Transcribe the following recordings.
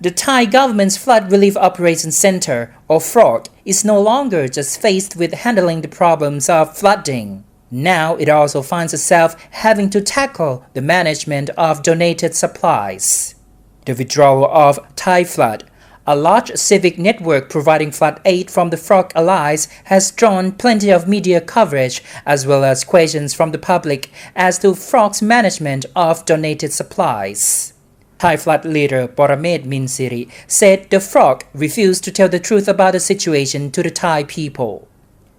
The Thai government's Flood Relief Operations Center, or FROC, is no longer just faced with handling the problems of flooding. Now it also finds itself having to tackle the management of donated supplies. The withdrawal of Thai Flood, a large civic network providing flood aid from the FROC allies, has drawn plenty of media coverage as well as questions from the public as to FROC's management of donated supplies. Thai flood leader Poramet Minsiri said the FROC refused to tell the truth about the situation to the Thai people.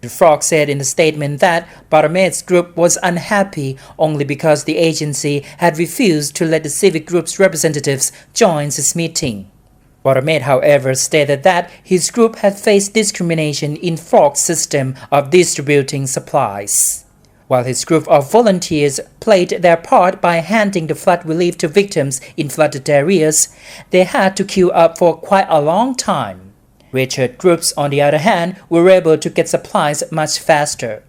The FROC said in a statement that Poramet's group was unhappy only because the agency had refused to let the civic group's representatives join this meeting. Poramet, however, stated that his group had faced discrimination in FROC's system of distributing supplies. While his group of volunteers played their part by handing the flood relief to victims in flooded areas, they had to queue up for quite a long time. Richard groups, on the other hand, were able to get supplies much faster.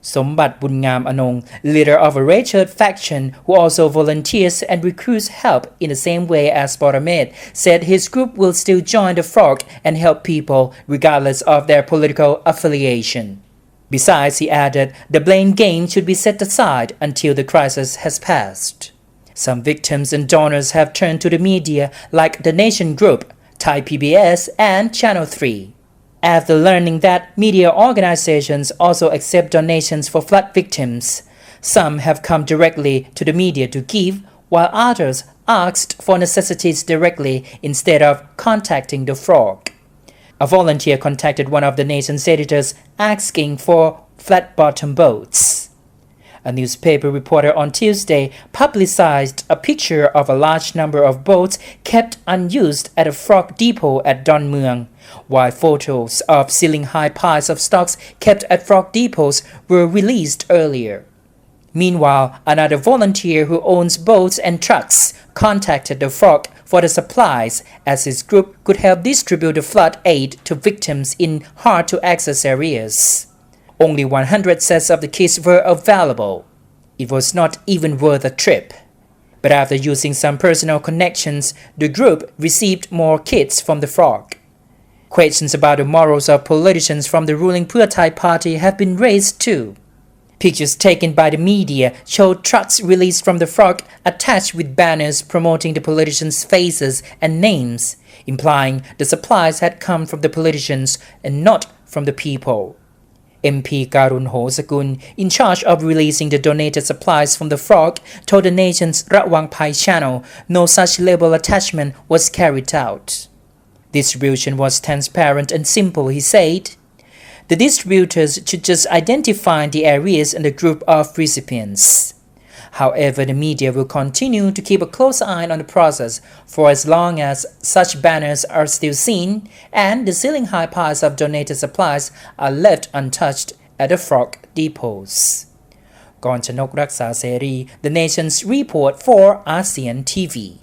Sombat Bunyam Anong, leader of a Richard faction who also volunteers and recruits help in the same way as Poramet, said his group will still join the FROC and help people regardless of their political affiliation. Besides, he added, the blame game should be set aside until the crisis has passed. Some victims and donors have turned to the media like The Nation Group, Thai PBS, and Channel 3. After learning that media organizations also accept donations for flood victims, some have come directly to the media to give, while others asked for necessities directly instead of contacting the FROC. A volunteer contacted one of the nation's editors asking for flat-bottom boats. A newspaper reporter on Tuesday publicized a picture of a large number of boats kept unused at a FROC depot at Don Mueang, while photos of ceiling-high piles of stocks kept at FROC depots were released earlier. Meanwhile, another volunteer who owns boats and trucks contacted the FROC for the supplies as his group could help distribute the flood aid to victims in hard-to-access areas. Only 100 sets of the kits were available. It was not even worth a trip. But after using some personal connections, the group received more kits from the FROC. Questions about the morals of politicians from the ruling Pheu Thai party have been raised too. Pictures taken by the media showed trucks released from the FROC attached with banners promoting the politicians' faces and names, implying the supplies had come from the politicians and not from the people. MP Karun Hosakun, in charge of releasing the donated supplies from the FROC, told the nation's Rawang Pai channel no such label attachment was carried out. Distribution was transparent and simple, he said. The distributors should just identify the areas and the group of recipients. However, the media will continue to keep a close eye on the process for as long as such banners are still seen and the ceiling-high piles of donated supplies are left untouched at the FROC depots. Gornchanok Raksa Seri, The Nation's report for ASEAN TV.